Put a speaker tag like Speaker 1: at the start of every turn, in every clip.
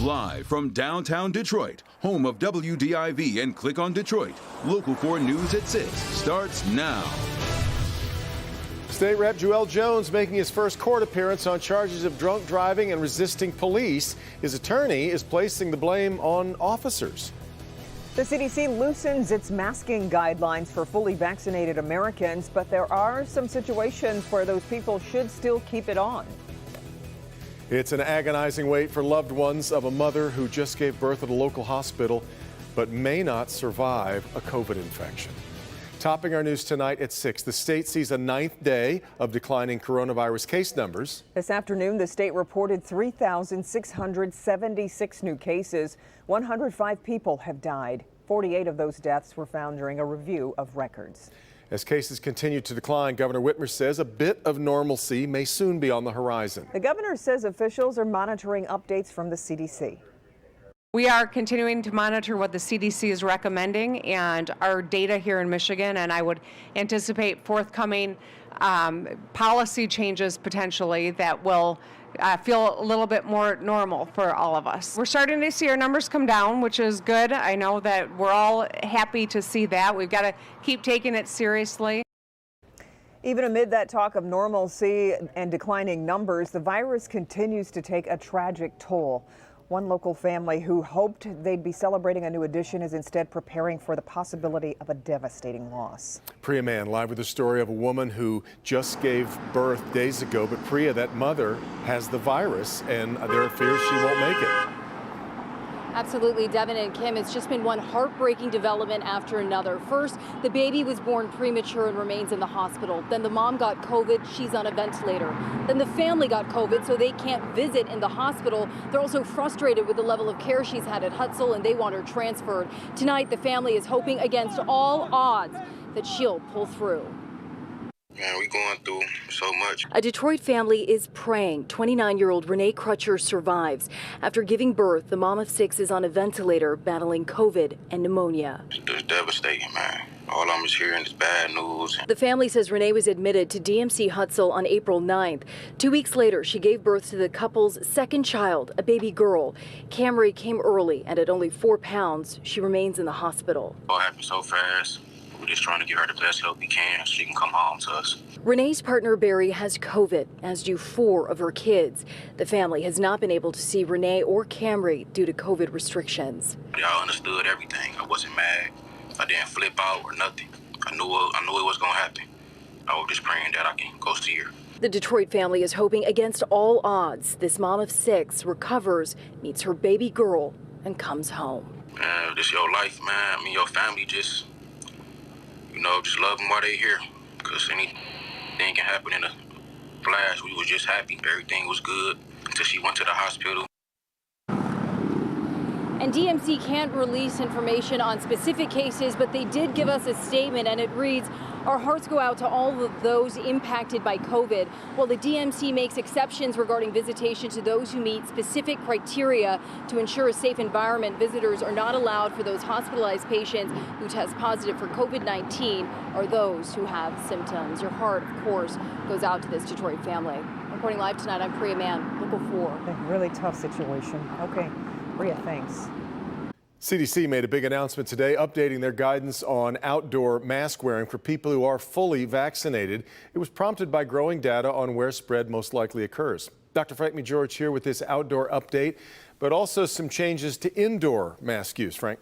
Speaker 1: Live from downtown Detroit, home of WDIV and Click on Detroit, Local 4 News at 6 starts now.
Speaker 2: State Rep Jewell Jones making his first court appearance on charges of drunk driving and resisting police. His attorney is placing the blame on officers.
Speaker 3: The CDC loosens its masking guidelines for fully vaccinated Americans, but there are some situations where those people should still keep it on.
Speaker 2: It's an agonizing wait for loved ones of a mother who just gave birth at a local hospital but may not survive a COVID infection. Topping our news tonight at 6, the state sees a 9th day of declining coronavirus case numbers.
Speaker 3: This afternoon, the state reported 3,676 new cases. 105 people have died. 48 of those deaths were found during a review of records.
Speaker 2: As cases continue to decline, Governor Whitmer says a bit of normalcy may soon be on the horizon.
Speaker 3: The governor says officials are monitoring updates from the CDC.
Speaker 4: We are continuing to monitor what the CDC is recommending and our data here in Michigan, and I would anticipate forthcoming policy changes potentially that will feel a little bit more normal for all of us. We're starting to see our numbers come down, which is good. I know that we're all happy to see that. We've got to keep taking it seriously.
Speaker 3: Even amid that talk of normalcy and declining numbers, the virus continues to take a tragic toll. One local family who hoped they'd be celebrating a new addition is instead preparing for the possibility of a devastating loss.
Speaker 2: Priya Mann live with the story of a woman who just gave birth days ago. But Priya, that mother has the virus and there are fears she won't make it.
Speaker 5: Absolutely, Devin and Kim, it's just been one heartbreaking development after another. First, the baby was born premature and remains in the hospital. Then the mom got COVID, she's on a ventilator. Then the family got COVID, so they can't visit in the hospital. They're also frustrated with the level of care she's had at Hutzel, and they want her transferred. Tonight, the family is hoping against all odds that she'll pull through.
Speaker 6: Man, we going through so much.
Speaker 5: A Detroit family is praying. 29-year-old Renee Crutcher survives. After giving birth, the mom of 6 is on a ventilator battling COVID and pneumonia.
Speaker 6: It's devastating, man. All I'm just hearing is bad news.
Speaker 5: The family says Renee was admitted to DMC Hutzel on April 9th. 2 weeks later, she gave birth to the couple's second child, a baby girl. Camry came early, and at only 4 pounds, she remains in the hospital.
Speaker 6: All happened so fast. We're just trying to give her the best help we can so she can come home to us.
Speaker 5: Renee's partner Barry has COVID, as do 4 of her kids. The family has not been able to see Renee or Camry due to COVID restrictions.
Speaker 6: Y'all understood everything. I wasn't mad. I didn't flip out or nothing. I knew it was going to happen. I was just praying that I can go see her.
Speaker 5: The Detroit family is hoping against all odds this mom of 6 recovers, meets her baby girl, and comes home.
Speaker 6: Man, this your life, man. I mean, your family just love them while they're here. Because anything can happen in a flash. We was just happy. Everything was good until she went to the hospital.
Speaker 5: And DMC can't release information on specific cases, but they did give us a statement, and it reads, "Our hearts go out to all of those impacted by COVID. While the DMC makes exceptions regarding visitation to those who meet specific criteria to ensure a safe environment, visitors are not allowed for those hospitalized patients who test positive for COVID-19 or those who have symptoms." Your heart, of course, goes out to this Detroit family. Reporting live tonight, I'm Priya Mann, Local 4.
Speaker 3: A really tough situation. Okay, Priya, thanks.
Speaker 2: CDC made a big announcement today updating their guidance on outdoor mask wearing for people who are fully vaccinated. It was prompted by growing data on where spread most likely occurs. Dr. Frank McGeorge here with this outdoor update, but also some changes to indoor mask use. Frank?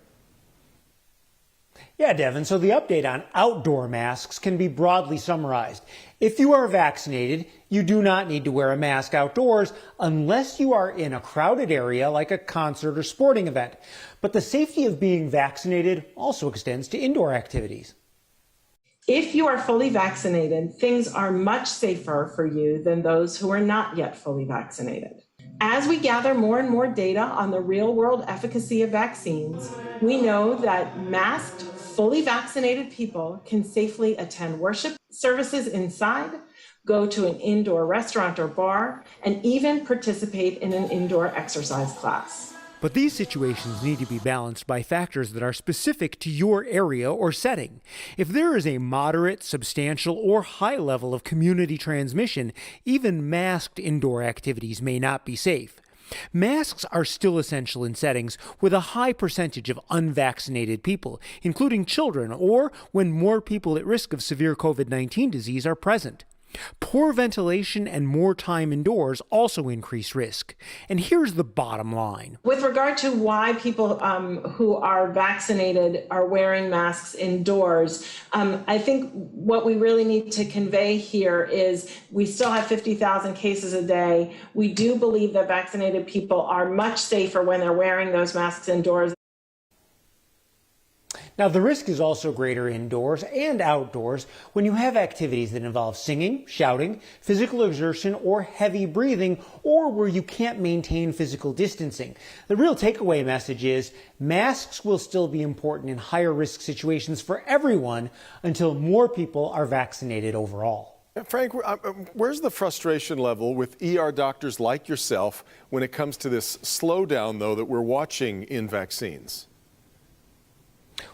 Speaker 7: Yeah, Devin, so the update on outdoor masks can be broadly summarized. If you are vaccinated, you do not need to wear a mask outdoors unless you are in a crowded area like a concert or sporting event. But the safety of being vaccinated also extends to indoor activities.
Speaker 8: If you are fully vaccinated, things are much safer for you than those who are not yet fully vaccinated. As we gather more and more data on the real-world efficacy of vaccines, we know that masked, fully vaccinated people can safely attend worship services inside, go to an indoor restaurant or bar, and even participate in an indoor exercise class.
Speaker 7: But these situations need to be balanced by factors that are specific to your area or setting. If there is a moderate, substantial, or high level of community transmission, even masked indoor activities may not be safe. Masks are still essential in settings with a high percentage of unvaccinated people, including children, or when more people at risk of severe COVID-19 disease are present. Poor ventilation and more time indoors also increase risk. And here's the bottom line.
Speaker 8: With regard to why people who are vaccinated are wearing masks indoors, I think what we really need to convey here is we still have 50,000 cases a day. We do believe that vaccinated people are much safer when they're wearing those masks indoors.
Speaker 7: Now, the risk is also greater indoors and outdoors when you have activities that involve singing, shouting, physical exertion, or heavy breathing, or where you can't maintain physical distancing. The real takeaway message is masks will still be important in higher risk situations for everyone until more people are vaccinated overall.
Speaker 2: Frank, where's the frustration level with ER doctors like yourself when it comes to this slowdown, though, that we're watching in vaccines?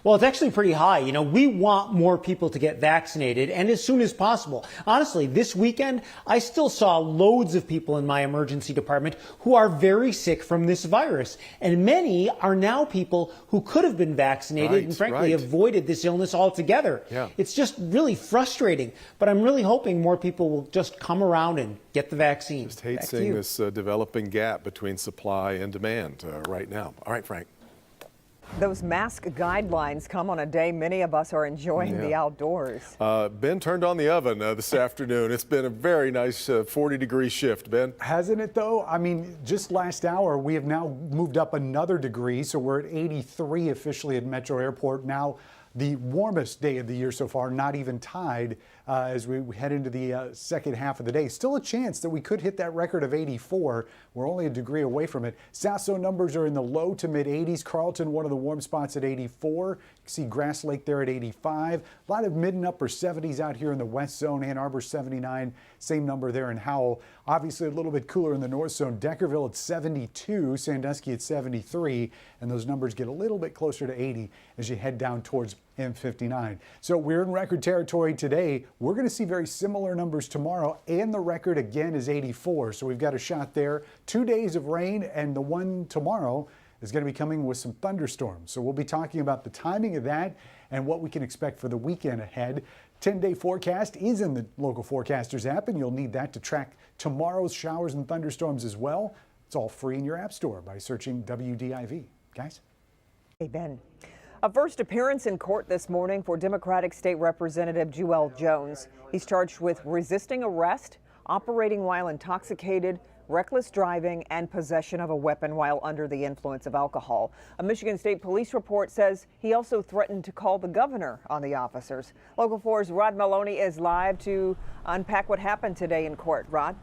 Speaker 7: Well, it's actually pretty high. You know, we want more people to get vaccinated, and as soon as possible. Honestly, this weekend, I still saw loads of people in my emergency department who are very sick from this virus. And many are now people who could have been vaccinated and frankly avoided this illness altogether. Yeah. It's just really frustrating. But I'm really hoping more people will just come around and get the vaccine.
Speaker 2: Just hate seeing this developing gap between supply and demand right now. All right, Frank.
Speaker 3: Those mask guidelines come on a day many of us are enjoying the outdoors.
Speaker 2: Ben turned on the oven this afternoon. It's been a very nice 40-degree shift, Ben.
Speaker 9: Hasn't it, though? I mean, just last hour, we have now moved up another degree, so we're at 83 officially at Metro Airport. Now, the warmest day of the year so far, not even tied as we head into the second half of the day. Still a chance that we could hit that record of 84. We're only a degree away from it. Sasso numbers are in the low to mid 80s. Carlton, one of the warm spots at 84. You can see Grass Lake there at 85. A lot of mid and upper 70s out here in the west zone. Ann Arbor 79, same number there in Howell. Obviously a little bit cooler in the north zone. Deckerville at 72, Sandusky at 73, and those numbers get a little bit closer to 80 as you head down towards M59. So we're in record territory today. We're going to see very similar numbers tomorrow, and the record again is 84. So we've got a shot there. 2 days of rain, and the one tomorrow is going to be coming with some thunderstorms. So we'll be talking about the timing of that and what we can expect for the weekend ahead. 10-day forecast is in the local forecasters app, and you'll need that to track tomorrow's showers and thunderstorms as well. It's all free in your app store by searching WDIV. Guys?
Speaker 3: Hey, Ben. A first appearance in court this morning for Democratic State Representative Jewell Jones. He's charged with resisting arrest, operating while intoxicated, reckless driving, and possession of a weapon while under the influence of alcohol. A Michigan State Police report says he also threatened to call the governor on the officers. Local 4's Rod Maloney is live to unpack what happened today in court. Rod?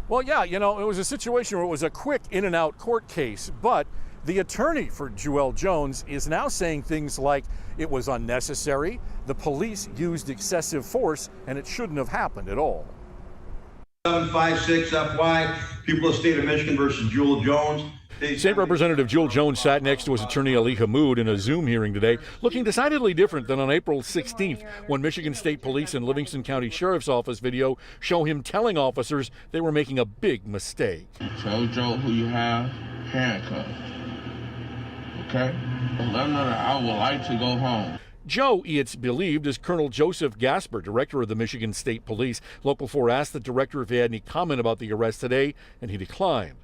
Speaker 10: Well, yeah, you know, it was a situation where it was a quick in and out court case, but the attorney for Jewell Jones is now saying things like it was unnecessary, the police used excessive force, and it shouldn't have happened at all.
Speaker 11: 756 FY, people of the state of Michigan versus Jewell Jones.
Speaker 10: State Representative Jewell Jones sat next to his attorney Ali Hamoud in a Zoom hearing today, looking decidedly different than on April 16th when Michigan State Police and Livingston County Sheriff's Office video show him telling officers they were making a big mistake.
Speaker 12: Tell Joe who you have handcuffed. Okay? Let them know that I would like to go home.
Speaker 10: Joe, it's believed, is Colonel Joseph Gasper, director of the Michigan State Police. Local 4 asked the director if he had any comment about the arrest today, and he declined.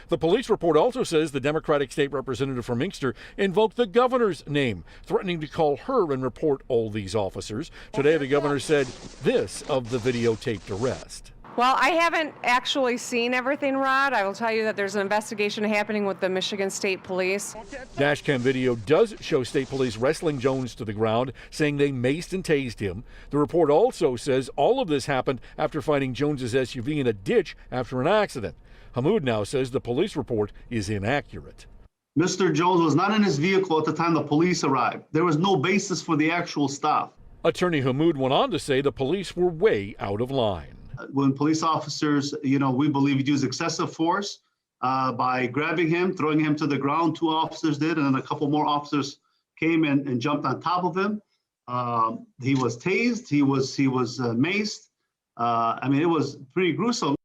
Speaker 10: The police report also says the Democratic state representative from Inkster invoked the governor's name, threatening to call her and report all these officers. Today, the governor said this of the videotaped arrest.
Speaker 4: Well, I haven't actually seen everything, Rod. I will tell you that there's an investigation happening with the Michigan State Police.
Speaker 10: Dashcam video does show state police wrestling Jones to the ground, saying they maced and tased him. The report also says all of this happened after finding Jones's SUV in a ditch after an accident. Hamoud now says the police report is inaccurate.
Speaker 13: Mr. Jones was not in his vehicle at the time the police arrived. There was no basis for the actual stop.
Speaker 10: Attorney Hamoud went on to say the police were way out of line.
Speaker 13: When police officers, we believe used excessive force by grabbing him, throwing him to the ground. 2 officers did, and then a couple more officers came and jumped on top of him. He was tased. He was maced. It was pretty gruesome.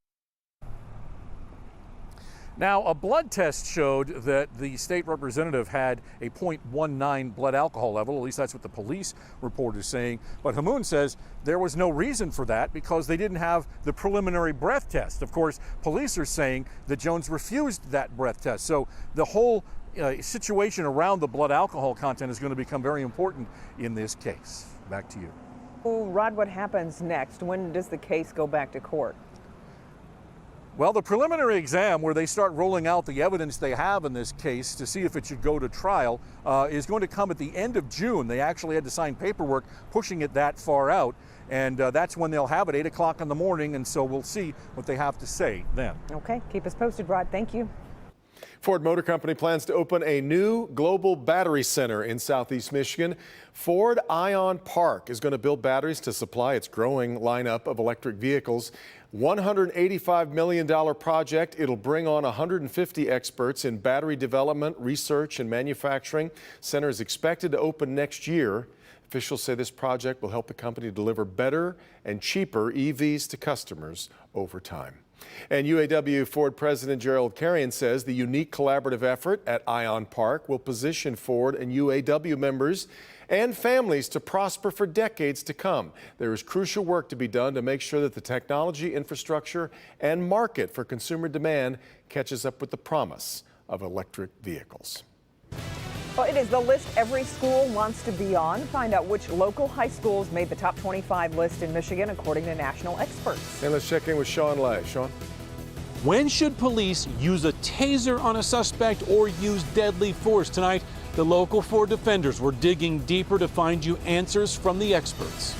Speaker 10: Now, a blood test showed that the state representative had a .19 blood alcohol level. At least that's what the police report is saying. But Hamoun says there was no reason for that because they didn't have the preliminary breath test. Of course, police are saying that Jones refused that breath test. So the whole situation around the blood alcohol content is going to become very important in this case. Back to you.
Speaker 3: Rod, what happens next? When does the case go back to court?
Speaker 10: Well, the preliminary exam, where they start rolling out the evidence they have in this case to see if it should go to trial, is going to come at the end of June. They actually had to sign paperwork pushing it that far out, and that's when they'll have it, 8 o'clock in the morning, and so we'll see what they have to say then.
Speaker 3: Okay, keep us posted, Rod. Thank you.
Speaker 2: Ford Motor Company plans to open a new global battery center in Southeast Michigan. Ford Ion Park is going to build batteries to supply its growing lineup of electric vehicles. $185 million project. It'll bring on 150 experts in battery development, research, and manufacturing. Center is expected to open next year. Officials say this project will help the company deliver better and cheaper EVs to customers over time. And UAW Ford President Gerald Carrion says the unique collaborative effort at Ion Park will position Ford and UAW members and families to prosper for decades to come. There is crucial work to be done to make sure that the technology, infrastructure, and market for consumer demand catches up with the promise of electric vehicles.
Speaker 3: Well, it is the list every school wants to be on. Find out which local high schools made the top 25 list in Michigan, according to national experts.
Speaker 2: And let's check in with Sean Lay. Sean?
Speaker 14: When should police use a taser on a suspect or use deadly force? Tonight, the local Ford defenders were digging deeper to find you answers from the experts.